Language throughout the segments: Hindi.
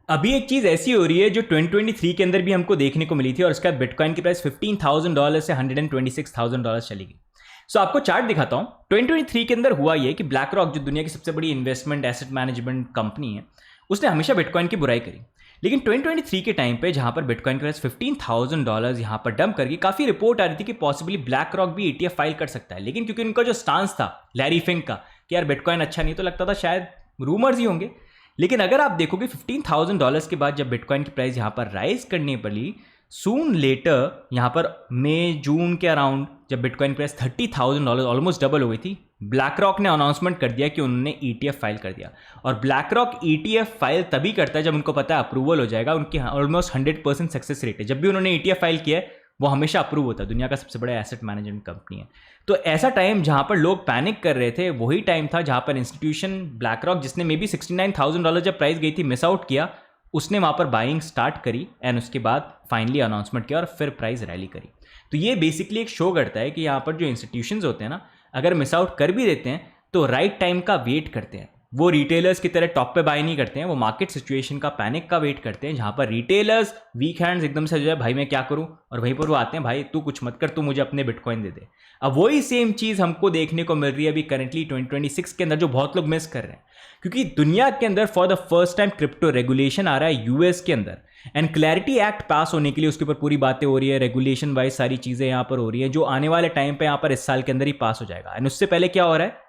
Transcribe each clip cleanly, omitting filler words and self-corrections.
अभी एक चीज़ ऐसी हो रही है जो 2023 के अंदर भी हमको देखने को मिली थी और उसका बिटकॉइन की प्राइस $15,000 से $126,000 चली गई। सो आपको चार्ट दिखाता हूँ। 2023 के अंदर हुआ ये कि ब्लैक रॉक जो दुनिया की सबसे बड़ी इन्वेस्टमेंट एसेट मैनेजमेंट कंपनी है, उसने हमेशा बिटकॉइन की बुराई करी। लेकिन 2023 के टाइम पे जहाँ पर बिटकॉइन की प्राइस $15,000 यहाँ पर डंप कर गई, काफ़ी रिपोर्ट आ रही थी कि पॉसिबली ब्लैक रॉक भी ETF फाइल कर सकता है। लेकिन क्योंकि उनका जो स्टांस था लैरी फिंक का कि यार बिटकॉइन अच्छा नहीं, तो लगता था शायद रूमर्स ही होंगे। लेकिन अगर आप देखोगे $15,000 के बाद जब बिटकॉइन की प्राइस यहाँ पर राइज करने पड़ी, सून लेटर यहाँ पर मई जून के अराउंड जब बिटकॉइन प्राइस $30,000 ऑलमोस्ट डबल हो गई थी, ब्लैक रॉक ने अनाउंसमेंट कर दिया कि उन्होंने ETF फाइल कर दिया। और ब्लैक रॉक ETF फाइल तभी करता है जब उनको पता है अप्रूवल हो जाएगा। उनकी ऑलमोस्ट 100% सक्सेस रेट है। जब भी उन्होंने ETF फाइल किया है वो हमेशा अप्रूव होता है। दुनिया का सबसे बड़ा एसेट मैनेजमेंट कंपनी है। तो ऐसा टाइम जहां पर लोग पैनिक कर रहे थे, वही टाइम था जहां पर इंस्टीट्यूशन ब्लैक रॉक, जिसने मे बी $69,000 जब प्राइस गई थी मिस आउट किया, उसने वहां पर बाइंग स्टार्ट करी एंड उसके बाद फाइनली अनाउंसमेंट किया और फिर प्राइस रैली करी। तो ये बेसिकली एक शो करता है कि यहाँ पर जो इंस्टीट्यूशंस होते हैं ना, अगर मिस आउट कर भी देते हैं तो राइट टाइम का वेट करते हैं। वो रिटेलर्स की तरह टॉप पे बाय नहीं करते हैं, वो मार्केट सिचुएशन का, पैनिक का वेट करते हैं। जहां पर रिटेलर्स वीक हैंड्स एकदम से जो है भाई मैं क्या करूं, और वहीं पर वो आते हैं भाई तू कुछ मत कर, तू मुझे अपने बिटकॉइन दे दे। अब वही सेम चीज हमको देखने को मिल रही है अभी करंटली 2026 के अंदर, जो बहुत लोग मिस कर रहे हैं। क्योंकि दुनिया के अंदर for the first time crypto regulation आ रहा है यूएस के अंदर, एंड क्लैरिटी एक्ट पास होने के लिए उसके ऊपर पूरी बातें हो रही है, रेगुलेशन वाइज सारी चीजें यहाँ पर हो रही है, जो आने वाले टाइम पे यहाँ पर इस साल के अंदर ही पास हो जाएगा। एंड उससे पहले क्या हो रहा है,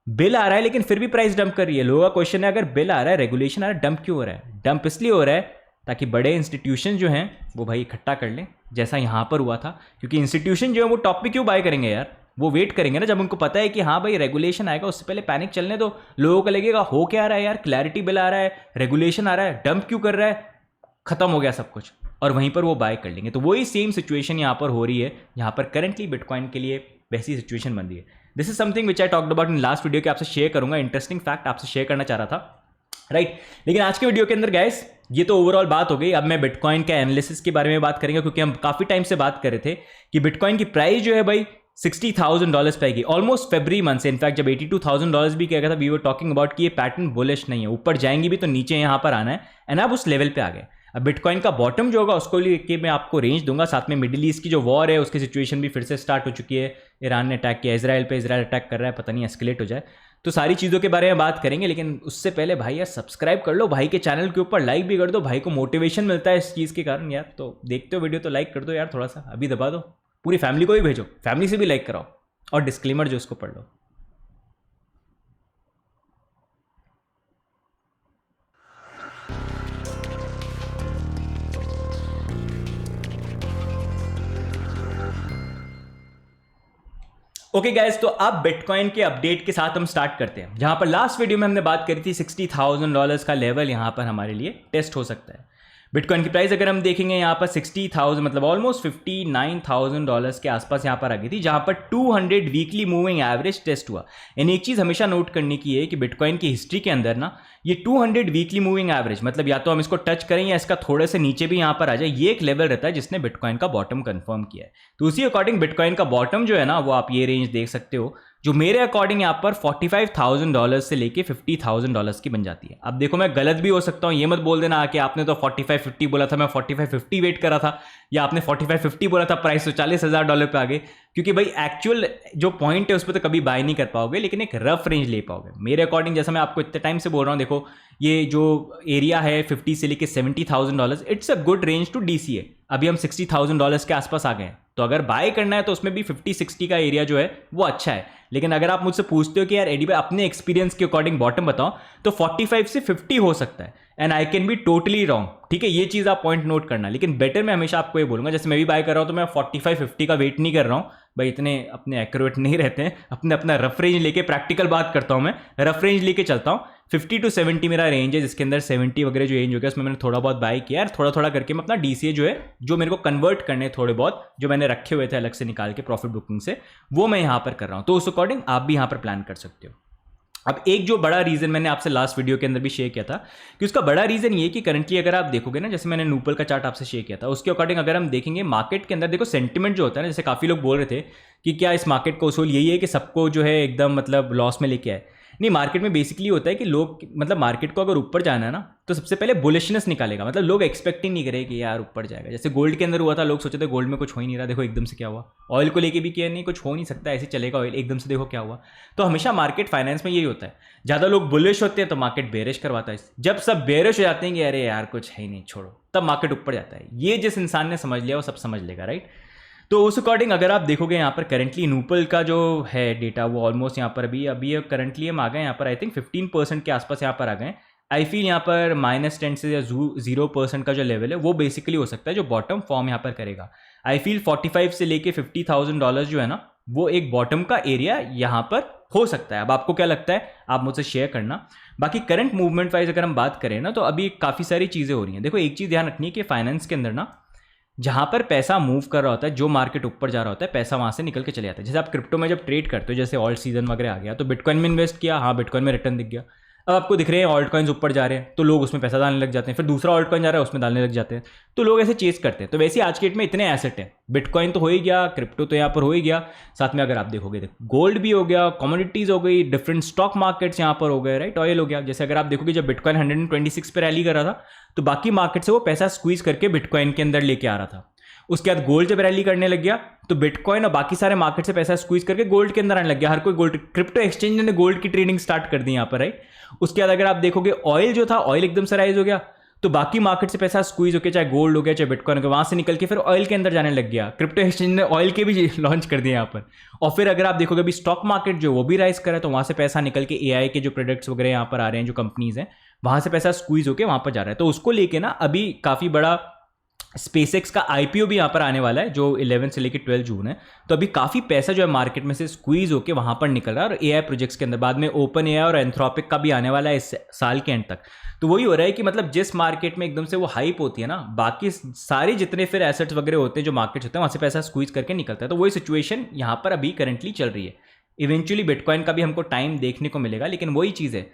बिल आ रहा है लेकिन फिर भी प्राइस डंप कर रही है। लोगों का क्वेश्चन है अगर बिल आ रहा है, रेगुलेशन आ रहा है, डंप क्यों हो रहा है? डंप इसलिए हो रहा है ताकि बड़े इंस्टीट्यूशन जो हैं वो भाई इकट्ठा कर लें, जैसा यहाँ पर हुआ था। क्योंकि इंस्टीट्यूशन जो है वो टॉप पे क्यों बाय करेंगे यार, वो वेट करेंगे ना जब उनको पता है कि हाँ भाई रेगुलेशन आएगा, उससे पहले पैनिक चलने दो। लोगों को लगेगा हो क्या रहा है यार, क्लैरिटी बिल आ रहा है, रेगुलेशन आ रहा है, डंप क्यों कर रहा है, खत्म हो गया सब कुछ, और वहीं पर वो बाय कर लेंगे। तो वही सेम सिचुएशन यहाँ पर हो रही है, यहाँ पर करंटली बिटकॉइन के लिए वैसी सिचुएशन बन रही है। This is something which I talked about in last video, कि आपसे शेयर करूंगा, इंटरेस्टिंग फैक्ट आपसे शेयर करना चाह रहा था, राइट। लेकिन आज के वीडियो के अंदर गाइस ये तो ओवरऑल बात हो गई। अब मैं बिटकॉइन के एनालिसिस के बारे में बात करेंगे, क्योंकि हम काफी टाइम से बात कर रहे थे कि बिटकॉइन की प्राइस जो है भाई $60,000 पे आएगी ऑलमोस्ट फरवरी मंथ से। इनफैक्ट जब $82,000 भी किया गया था, वी वर टॉकिंग अबाउट कि ये पैटर्न बुलिश नहीं है, ऊपर जाएंगी भी तो नीचे यहाँ पर आना है, एंड अब उस लेवल पे आ गए। अब बिटकॉइन का बॉटम जो होगा उसको लेके मैं आपको रेंज दूंगा। साथ में मिडिल ईस्ट की जो वॉर है उसकी सिचुएशन भी फिर से स्टार्ट हो चुकी है। ईरान ने अटैक किया इजराइल पे, इजराइल अटैक कर रहा है, पता नहीं एस्केलेट हो जाए। तो सारी चीज़ों के बारे में बात करेंगे, लेकिन उससे पहले भाई यार सब्सक्राइब कर लो, भाई के चैनल के ऊपर लाइक भी कर दो, भाई को मोटिवेशन मिलता है इस चीज़ के कारण यार। तो देखते हो वीडियो तो लाइक कर दो यार, थोड़ा सा अभी दबा दो, पूरी फैमिली को भी भेजो, फैमिली से भी लाइक कराओ, और डिस्क्लेमर जो उसको पढ़ लो। ओके गाइस, तो अब बिटकॉइन के अपडेट के साथ हम स्टार्ट करते हैं। जहां पर लास्ट वीडियो में हमने बात करी थी $60,000 का लेवल यहां पर हमारे लिए टेस्ट हो सकता है। बिटकॉइन की प्राइस अगर हम देखेंगे यहाँ पर 60,000 मतलब ऑलमोस्ट $59,000 के आसपास यहाँ पर आ गई थी, जहाँ पर 200 वीकली मूविंग एवरेज टेस्ट हुआ। एंड एक चीज़ हमेशा नोट करने की है कि बिटकॉइन की हिस्ट्री के अंदर ना ये 200 वीकली मूविंग एवरेज मतलब या तो हम इसको टच करें या इसका थोड़े से नीचे भी यहाँ पर आ जाए, ये एक लेवल रहता है जिसने बिटकॉइन का बॉटम कंफर्म किया है। तो उसी अकॉर्डिंग बिटकॉइन का बॉटम जो है ना वो आप ये रेंज देख सकते हो, जो मेरे अकॉर्डिंग यहाँ पर $45,000 से लेके $50,000 की बन जाती है। अब देखो मैं गलत भी हो सकता हूँ, ये मत बोल देना कि आपने तो 45-50 बोला था, मैं 45-50 वेट करा था, या आपने 45-50 बोला था, प्राइस तो $40,000 पे आ गए। क्योंकि भाई एक्चुअल जो पॉइंट है उस पर तो कभी बाय नहीं कर पाओगे, लेकिन एक रफ रेंज ले पाओगे मेरे अकॉर्डिंग। जैसा मैं आपको इतने टाइम से बोल रहा हूँ, देखो ये जो एरिया है 50 से लेके $70,000, it's a good range to DCA। अभी हम $60,000 के आसपास आ गए हैं, तो अगर बाय करना है तो उसमें भी 50-60 का एरिया जो है वो अच्छा है। लेकिन अगर आप मुझसे पूछते हो कि यार एडी भाई अपने एक्सपीरियंस के अकॉर्डिंग बॉटम बताओ, तो 45 से 50 हो सकता है, and I can be totally wrong, ठीक है। ये चीज़ आप पॉइंट नोट करना। लेकिन बेटर मैं हमेशा आपको ये बोलूंगा, जैसे मैं भी बाय कर रहा हूँ तो मैं 45-50 का वेट नहीं कर रहा हूँ भाई, इतने अपने एक्यूरेट नहीं रहते हैं, अपना रफ रेंज लेके प्रैक्टिकल बात करता हूँ, मैं रफ रेंज लेके चलता हूँ। 50 to 70 मेरा रेंज है, जिसके अंदर 70 वगैरह जो रेंज हो गया उसमें मैंने थोड़ा बहुत बाय किया, थोड़ा थोड़ा करके मैं अपना DCA जो है, जो मेरे को कन्वर्ट करने थोड़े बहुत जो मैंने रखे हुए थे अलग से निकाल के प्रॉफिट बुकिंग से, वो मैं यहाँ पर कर रहा हूँ। तो उस अकॉर्डिंग आप भी यहाँ पर प्लान कर सकते हो। अब एक जो बड़ा रीजन मैंने आपसे लास्ट वीडियो के अंदर भी शेयर किया था, कि उसका बड़ा रीजन ये कि करंटली अगर आप देखोगे ना, जैसे मैंने नूपल का चार्ट आपसे शेयर किया था, उसके अकॉर्डिंग अगर हम देखेंगे मार्केट के अंदर, देखो सेंटिमेंट जो होता है ना, जैसे काफी लोग बोल रहे थे कि क्या इस मार्केट का उसूल यही है कि सबको जो है एकदम मतलब लॉस में लेके आए। नहीं, मार्केट में बेसिकली होता है कि लोग, मतलब मार्केट को अगर ऊपर जाना है ना तो सबसे पहले बुलिशनेस निकालेगा, मतलब लोग एक्सपेक्ट ही नहीं करें कि यार ऊपर जाएगा। जैसे गोल्ड के अंदर हुआ था, लोग सोचे थे गोल्ड में कुछ हो ही नहीं रहा, देखो एकदम से क्या हुआ। ऑयल को लेके भी किया, नहीं कुछ हो नहीं सकता, ऐसे चलेगा ऑयल, एकदम से देखो क्या हुआ। तो हमेशा मार्केट फाइनेंस में यही होता है, ज़्यादा लोग बुलिश होते हैं तो मार्केट बेरिश करवाता है। जब सब बेरिश हो जाते हैं कि अरे यार कुछ है ही नहीं, छोड़ो, तब मार्केट ऊपर जाता है। ये जिस इंसान ने समझ लिया वो सब समझ लेगा, राइट। तो उस अकॉर्डिंग अगर आप देखोगे यहाँ पर करंटली नूपल का जो है डेटा, वो ऑलमोस्ट यहाँ पर अभी करंटली हम आ गए यहाँ पर, आई थिंक 15% के आसपास यहाँ पर आ गए। आई फील यहाँ पर -10 से या 0% का जो लेवल है वो बेसिकली हो सकता है जो बॉटम फॉर्म यहाँ पर करेगा। आई फील 45 से लेके $50,000 जो है ना, वो एक बॉटम का एरिया यहाँ पर हो सकता है। अब आपको क्या लगता है, आप मुझसे शेयर करना। बाकी करंट मूवमेंट वाइज अगर हम बात करें ना, तो अभी काफ़ी सारी चीज़ें हो रही हैं। देखो एक चीज़ ध्यान रखनी है कि फाइनेंस के अंदर ना, जहाँ पर पैसा मूव कर रहा होता है, जो मार्केट ऊपर जा रहा होता है, पैसा वहाँ से निकल के चले जाता है। जैसे आप क्रिप्टो में जब ट्रेड करते हो, जैसे ऑल्ट सीजन वगैरह आ गया, तो बिटकॉइन में इन्वेस्ट किया, हाँ बिटकॉइन में रिटर्न दिख गया। अब आपको दिख रहे हैं ऑल्ट कॉइन्स ऊपर जा रहे हैं, तो लोग उसमें पैसा डालने लग जाते हैं, फिर दूसरा ऑल्ट कॉइन जा रहा है उसमें डालने लग जाते हैं, तो लोग ऐसे चेस करते हैं। तो वैसे आज के डेट में इतने एसेट हैं, बिटकॉइन तो हो ही गया, क्रिप्टो तो यहाँ पर हो ही गया, साथ में अगर आप देखोगे गोल्ड भी हो गया, कमोडिटीज़ हो गई, डिफरेंट स्टॉक मार्केट्स यहाँ पर हो गए, राइट, ऑयल हो गया। जैसे अगर आप देखोगे जब बिटकॉइन 126 पे रैली कर रहा था, तो बाकी मार्केट से वो पैसा स्क्वीज करके बिटकॉइन के अंदर लेके आ रहा था। उसके बाद गोल्ड जब रैली करने लग गया, तो बिटकॉइन और बाकी सारे मार्केट से पैसा स्क्वीज करके गोल्ड के अंदर आने लग गया। हर कोई गोल्ड, क्रिप्टो एक्सचेंज ने गोल्ड की ट्रेडिंग स्टार्ट कर दी यहाँ पर, राइट। उसके बाद अगर आप देखोगे ऑयल जो था, ऑयल एकदम से राइज हो गया, तो बाकी मार्केट से पैसा स्क्वीज होकर, चाहे गोल्ड हो गया चाहे बिटकॉइन हो गया, वहां से निकल के फिर ऑयल के अंदर जाने लग गया। क्रिप्टो एक्सचेंज ने ऑयल के भी लॉन्च कर दिए यहाँ पर। और फिर अगर आप देखोगे अभी स्टॉक मार्केट जो वो भी राइज कर रहा है, तो वहां से पैसा निकल के एआई के जो प्रोडक्ट्स वगैरह यहाँ पर आ रहे हैं, जो कंपनीज हैं, वहां से पैसा स्क्वीज होकर वहां पर जा रहा है। तो उसको लेके ना अभी काफी बड़ा स्पेसएक्स का आईपीओ भी यहाँ पर आने वाला है, जो 11 से लेकर 12 जून है। तो अभी काफ़ी पैसा जो है मार्केट में से स्क्वीज होकर वहाँ पर निकल रहा है। और एआई प्रोजेक्ट्स के अंदर बाद में ओपन एआई और एंथ्रोपिक का भी आने वाला है इस साल के एंड तक। तो वही हो रहा है कि मतलब जिस मार्केट में एकदम से वो हाइप होती है ना, बाकी सारे जितने फिर एसेट्स वगैरह होते हैं, जो मार्केट्स होते हैं, वहाँ से पैसा स्क्वीज करके निकलता है। तो वही सिचुएशन यहाँ पर अभी करंटली चल रही है। इवेंचुअली बिटकॉइन का भी हमको टाइम देखने को मिलेगा, लेकिन वही चीज़ है,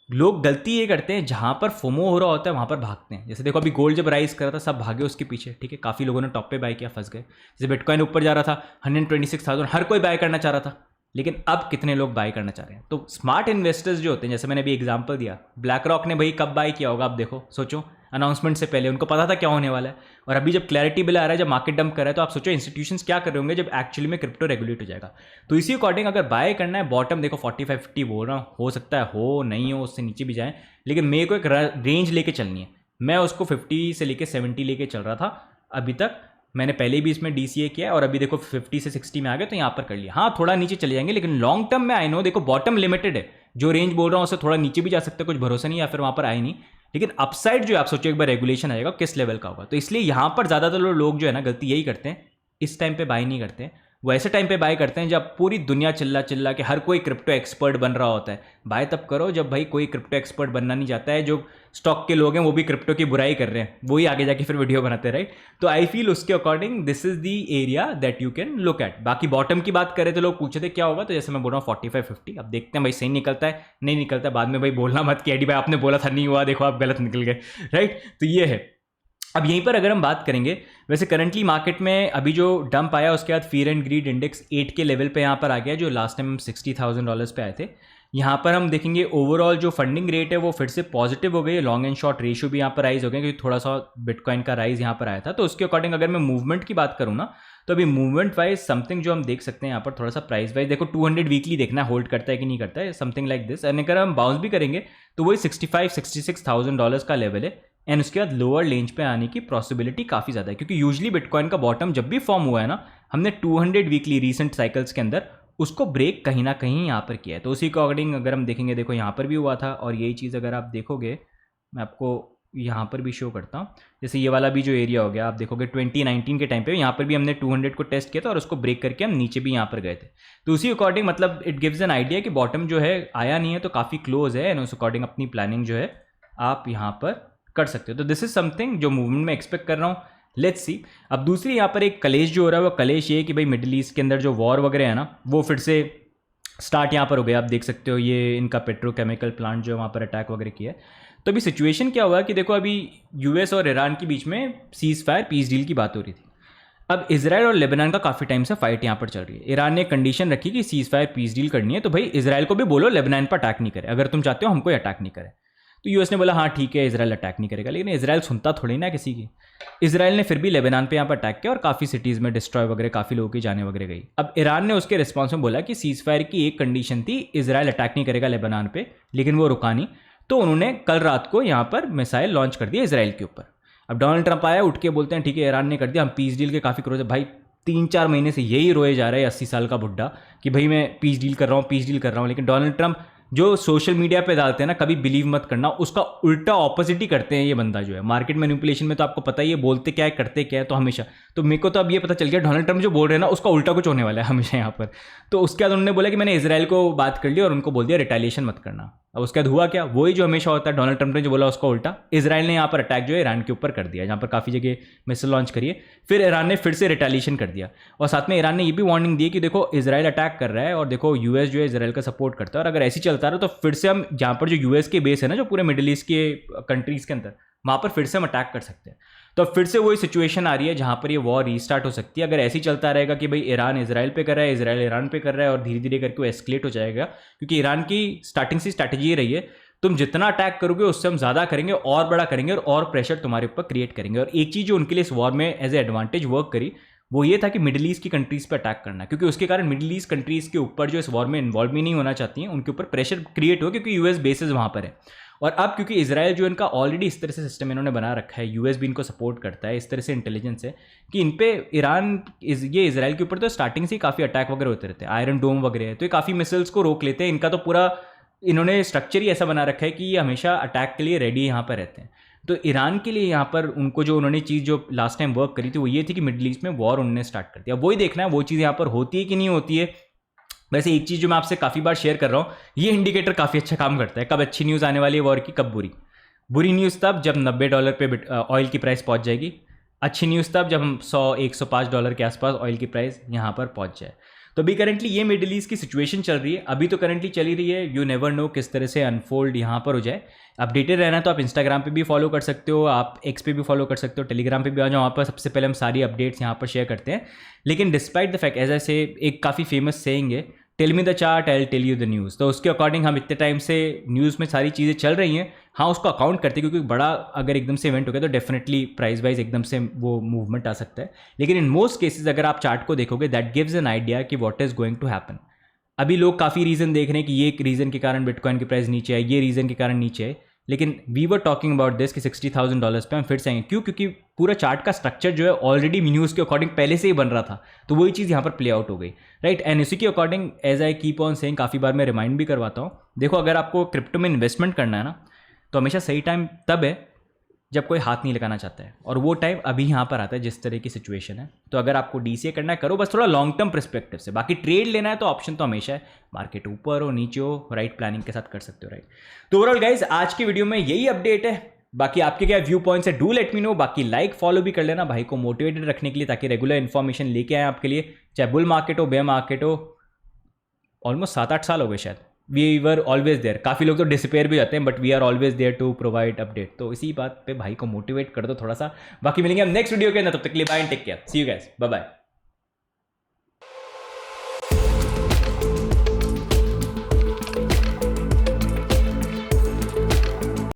लोग गलती ये करते हैं जहां पर फोमो हो रहा होता है वहां पर भागते हैं। जैसे देखो अभी गोल्ड जब राइज कर रहा था, सब भागे उसके पीछे, ठीक है, काफ़ी लोगों ने टॉप पे बाय किया, फंस गए। जैसे बिटकॉइन ऊपर जा रहा था 126,000, हर कोई बाय करना चाह रहा था, लेकिन अब कितने लोग बाय करना चाह रहे हैं। तो स्मार्ट इन्वेस्टर्स जो होते हैं, जैसे मैंने अभी एग्जांपल दिया, ब्लैक रॉक ने भाई कब बाय किया होगा, आप देखो, सोचो, अनाउंसमेंट से पहले उनको पता था क्या होने वाला है। और अभी जब क्लैरिटी बिल आ रहा है, जब मार्केट डंप कर रहा है, तो आप सोचो इंस्टीट्यूशंस क्या कर रहे होंगे जब एक्चुअली में क्रिप्टो रेगुलेट हो जाएगा। तो इसी अकॉर्डिंग अगर बाय करना है, बॉटम देखो 45-50 बोल रहा हूँ, हो सकता है हो नहीं हो, उससे नीचे भी जाए, लेकिन मेरे को एक रेंज लेके चलनी है। मैं उसको 50 से लेके 70 लेके चल रहा था अभी तक। मैंने पहले भी इसमें डीसीए किया और अभी देखो 50 से 60 में आ गए, तो यहाँ पर कर लिया। हाँ थोड़ा नीचे चले जाएंगे, लेकिन लॉन्ग टर्म में आई नो, देखो बॉटम लिमिटेड है, जो रेंज बोल रहा हूँ उससे थोड़ा नीचे भी जा सकता है, कुछ भरोसा नहीं, या फिर वहाँ पर आए नहीं। लेकिन अपसाइड जो आप सोचो एक बार रेगुलेशन आएगा किस लेवल का होगा। तो इसलिए यहाँ पर ज़्यादातर लोग जो है ना गलती यही करते हैं, इस टाइम पे बाय नहीं करते हैं, वो ऐसे टाइम पे बाय करते हैं जब पूरी दुनिया चिल्ला चिल्ला के हर कोई क्रिप्टो एक्सपर्ट बन रहा होता है। बाय तब करो जब भाई कोई क्रिप्टो एक्सपर्ट बनना नहीं चाहता है, जो स्टॉक के लोग हैं वो भी क्रिप्टो की बुराई कर रहे हैं, वही आगे जाके फिर वीडियो बनाते हैं, राइट। तो आई फील उसके according this is the area that you can look at. बाकी बॉटम की बात करें तो लोग पूछे थे क्या होगा, तो जैसे मैं बोल रहा हूँ 45-50। अब देखते हैं भाई सही निकलता है नहीं निकलता है, बाद में भाई बोलना मत कि एडी भाई आपने बोला था नहीं हुआ, देखो आप गलत निकल गए, राइट। तो ये है। अब यहीं पर अगर हम बात करेंगे, वैसे करंटली मार्केट में अभी जो डंप आया उसके बाद फियर एंड ग्रीड इंडेक्स 8 के लेवल पे यहाँ पर आ गया, जो लास्ट टाइम $60,000 पे आए थे। यहाँ पर हम देखेंगे ओवरऑल जो फंडिंग रेट है वो फिर से पॉजिटिव हो गई, लॉन्ग एंड शॉर्ट रेशियो भी यहाँ पर राइज हो गया, क्योंकि थोड़ा सा बिटकॉइन का राइज यहाँ पर आया था। तो उसके अकॉर्डिंग अगर मैं मूवमेंट की बात करूँ ना, तो अभी मूवमेंट वाइज समथिंग जो हम देख सकते हैं यहाँ पर थोड़ा सा प्राइस वाइज, देखो 200 वीकली देखना है होल्ड करता है कि नहीं करता है, समथिंग लाइक दिस। एंड अगर हम बाउंस भी करेंगे तो वही $65,000-66,000 का लेवल है। एंड उसके बाद लोअर रेंज पे आने की पॉसिबिलिटी काफ़ी ज़्यादा है, क्योंकि यूजुअली बिटकॉइन का बॉटम जब भी फॉर्म हुआ है ना, हमने 200 वीकली रीसेंट साइकिल्स के अंदर उसको ब्रेक कहीं ना कहीं यहाँ पर किया है। तो उसी के अकॉर्डिंग अगर हम देखेंगे, देखो यहाँ पर भी हुआ था, और यही चीज़ अगर आप देखोगे, मैं आपको यहाँ पर भी शो करता हूँ। जैसे ये वाला भी जो एरिया हो गया, आप देखोगे 2019 के टाइम पे यहाँ पर भी हमने 200 को टेस्ट किया था, और उसको ब्रेक करके हम नीचे भी यहाँ पर गए थे। तो उसी अकॉर्डिंग मतलब इट गिव्स एन आइडिया कि बॉटम जो है आया नहीं है तो काफ़ी क्लोज है, एंड उस अकॉर्डिंग अपनी प्लानिंग जो है आप यहाँ पर कर सकते हो। तो दिस इज समथिंग जो मूवमेंट में एक्सपेक्ट कर रहा हूँ, लेट्स सी। अब दूसरी यहाँ पर एक कलेश जो हो रहा है, वो कलेश ये है कि भाई मिडिल ईस्ट के अंदर जो वॉर वगैरह है ना, वो फिर से स्टार्ट यहाँ पर हो गया। आप देख सकते हो ये इनका पेट्रोकेमिकल प्लांट जो वहाँ पर अटैक वगैरह किया है। तो अभी सिचुएशन क्या हुआ कि देखो अभी यूएस और ईरान के बीच में सीज फायर पीस डील की बात हो रही थी। अब इसराइल और लेबनान का काफ़ी टाइम से फाइट यहाँ पर चल रही है। ईरान ने कंडीशन रखी कि सीज फायर पीस डील करनी है, तो भाई इसराइल को भी बोलो लेबनान पर अटैक नहीं करे, अगर तुम चाहते हो हमको अटैक नहीं करे। तो यूएस ने बोला हाँ ठीक है, इसराइल अटैक नहीं करेगा, लेकिन इसराइल सुनता थोड़ी ना किसी की। इसराइल ने फिर भी लेबनान पे यहाँ पर अटैक किया और काफ़ी सिटीज़ में डिस्ट्रॉय वगैरह, काफ़ी लोगों की जाने वगैरह गई। अब ईरान ने उसके रिस्पॉन्स में बोला कि सीज फायर की एक कंडीशन थी, इसराइल अटैक नहीं करेगा लेबनान पे, लेकिन वो रुका नहीं। तो उन्होंने कल रात को यहाँ पर मिसाइल लॉन्च कर दिया इसराइल के ऊपर। अब डोनाल्ड ट्रंप आया, उठ के बोलते हैं ठीक है ईरान ने कर दिया, हम पीस डील के काफ़ी क्लोज है। भाई 3-4 महीने से यही रोए जा रहा है 80 साल का बुढ़ा कि भाई मैं पीस डील कर रहा हूँ, पीस डील कर रहा हूँ। लेकिन डोनाल्ड ट्रंप जो सोशल मीडिया पे डालते हैं ना, कभी बिलीव मत करना, उसका उल्टा ऑपोजिट ही करते हैं ये बंदा जो है। मार्केट मैनिपुलेशन में तो आपको पता ही है, बोलते क्या है करते क्या है, तो हमेशा। तो मेरे को तो अब ये पता चल गया डोनाल्ड ट्रंप जो बोल रहे हैं ना उसका उल्टा कुछ होने वाला है हमेशा यहाँ पर। तो उसके बाद उन्होंने बोला कि मैंने इसराइल को बात कर ली और उनको बोल दिया रिटेलिएशन मत करना। अब उसके बाद हुआ क्या, वही जो हमेशा होता है, डोनाल्ड ट्रंप ने जो बोला उसका उल्टा, इसराइल ने यहाँ पर अटैक जो है ईरान के ऊपर कर दिया, जहाँ पर काफ़ी जगह मिसाइल लॉन्च करिए। फिर ईरान ने फिर से रिटेलिएशन कर दिया और साथ में ईरान ने ये भी वार्निंग दी कि देखो इसराइल अटैक कर रहा है और देखो यूएस जो है इसराइल का सपोर्ट करता है, और अगर ऐसी चलता रहा तो फिर से हम जहाँ पर जो यूएस के बेस है ना जो पूरे मिडिल ईस्ट के कंट्रीज़ के अंदर, वहाँ पर फिर से हम अटैक कर सकते हैं। तो फिर से वही सिचुएशन आ रही है जहाँ पर ये वॉर रीस्टार्ट हो सकती है। अगर ऐसे ही चलता रहेगा कि भाई ईरान इसराइल पे कर रहा है, इसराइल ईरान पे कर रहा है, और धीरे धीरे करके वो एस्केलेट हो जाएगा, क्योंकि ईरान की स्टार्टिंग से स्ट्रैटेजी ये रही है तुम जितना अटैक करोगे उससे हम ज़्यादा करेंगे और बड़ा करेंगे और प्रेशर तुम्हारे ऊपर क्रिएट करेंगे। और एक चीज़ जो उनके लिए इस वॉर में एज ए एडवांटेज वर्क करी वो ये था कि मिडिल ईस्ट की कंट्रीज़ पे अटैक करना, क्योंकि उसके कारण मिडिल ईस्ट कंट्रीज़ के ऊपर जो इस वॉर में इन्वॉल्व भी नहीं होना चाहती हैं, उनके ऊपर प्रेशर क्रिएट हो, क्योंकि यूएस बेसेस वहाँ पर है। और अब क्योंकि इसराइल जो इनका ऑलरेडी इस तरह से सिस्टम इन्होंने बना रखा है, यूएस भी इनको सपोर्ट करता है, इस तरह से इंटेलिजेंस है कि इन पे ईरान ये इसराइल के ऊपर तो स्टार्टिंग से ही काफ़ी अटैक वगैरह होते रहते हैं, आयरन डोम वगैरह है, तो ये काफ़ी मिसाइल्स को रोक लेते हैं। इनका तो पूरा इन्होंने स्ट्रक्चर ही ऐसा बना रखा है कि ये हमेशा अटैक के लिए रेडी यहाँ पर रहते हैं। तो ईरान के लिए यहाँ पर उनको जो उन्होंने चीज़ जो लास्ट टाइम वर्क करी थी वो ये थी कि मिडिल ईस्ट में वॉर उन्होंने स्टार्ट कर दिया। वही देखना है वो चीज़ यहाँ पर होती है कि नहीं होती है। वैसे एक चीज़ जो मैं आपसे काफ़ी बार शेयर कर रहा हूँ, ये इंडिकेटर काफ़ी अच्छा काम करता है, कब अच्छी न्यूज़ आने वाली है वॉर की, कब बुरी। बुरी न्यूज़ तब जब $90 पे ऑयल की प्राइस पहुँच जाएगी, अच्छी न्यूज़ तब जब हम $100-105 के आसपास ऑयल की प्राइस यहाँ पर पहुँच जाए। तो अभी करंटली ये मिडिल ईस्ट की सिचुएशन चल रही है, अभी तो करंटली चली रही है, यू नेवर नो किस तरह से अनफोल्ड यहाँ पर हो जाए। अपडेटेड रहना तो आप इंस्टाग्राम पे भी फॉलो कर सकते हो, आप एक्स पे भी फॉलो कर सकते हो, टेलीग्राम पे भी आ जाओ, वहाँ पर सबसे पहले हम सारी अपडेट्स यहाँ पर शेयर करते हैं। लेकिन despite the fact, as I say, एक काफ़ी फेमस सेइंग है, tell me the chart I will tell you the news. तो उसके अकॉर्डिंग हम इतने टाइम से न्यूज़ में सारी चीज़ें चल रही हैं, हाँ उसको अकाउंट करते हैं, क्योंकि बड़ा अगर एकदम से इवेंट हो गया तो डेफिनेटली प्राइस वाइज एकदम से वो मूवमेंट आ सकता है। लेकिन इन मोस्ट केसेस अगर आप चार्ट को देखोगे दैट गिव्स एन आइडिया कि what is going to happen. अभी लोग काफ़ी रीज़न देख रहे हैं कि ये एक रीज़न के कारण बिटकॉइन की प्राइस नीचे है, ये रीज़न के कारण नीचे है, लेकिन we were talking about this कि $60,000 पे हम फिर से आएंगे। क्यों? क्योंकि पूरा चार्ट का स्ट्रक्चर जो है ऑलरेडी न्यूज़ के अकॉर्डिंग पहले से ही बन रहा था, तो वही चीज़ यहाँ पर प्ले आउट हो गई, राइट। एंड इसी के according as I keep on saying, काफ़ी बार मैं रिमाइंड भी करवाता हूँ, देखो अगर आपको क्रिप्टो में इन्वेस्टमेंट करना है ना, तो हमेशा सही टाइम तब है जब कोई हाथ नहीं लगाना चाहता है, और वो टाइम अभी यहाँ पर आता है जिस तरह की सिचुएशन है। तो अगर आपको डीसीए करना है करो, बस थोड़ा लॉन्ग टर्म पर्सपेक्टिव से। बाकी ट्रेड लेना है तो ऑप्शन तो हमेशा है, मार्केट ऊपर हो नीचे हो, राइट प्लानिंग के साथ कर सकते हो, राइट। तो ओवरऑल गाइज आज की वीडियो में यही अपडेट है। बाकी आपके क्या व्यू पॉइंट्स है, डू लेट मी नो। बाकी लाइक फॉलो भी कर लेना भाई को मोटिवेटेड रखने के लिए, ताकि रेगुलर इन्फॉर्मेशन लेके आए आपके लिए, चाहे बुल मार्केट हो, बेयर मार्केट हो। ऑलमोस्ट 7-8 साल हो गए शायद, वी वर ऑलवेज देयर। काफ़ी लोग तो डिसअपेयर भी जाते हैं, but we are always there to provide update. तो इसी बात पे भाई को मोटिवेट कर दो थोड़ा सा। बाकी मिलेंगे हम नेक्स्ट वीडियो के अंदर, तब तक के लिए bye and take care, see you guys, bye bye.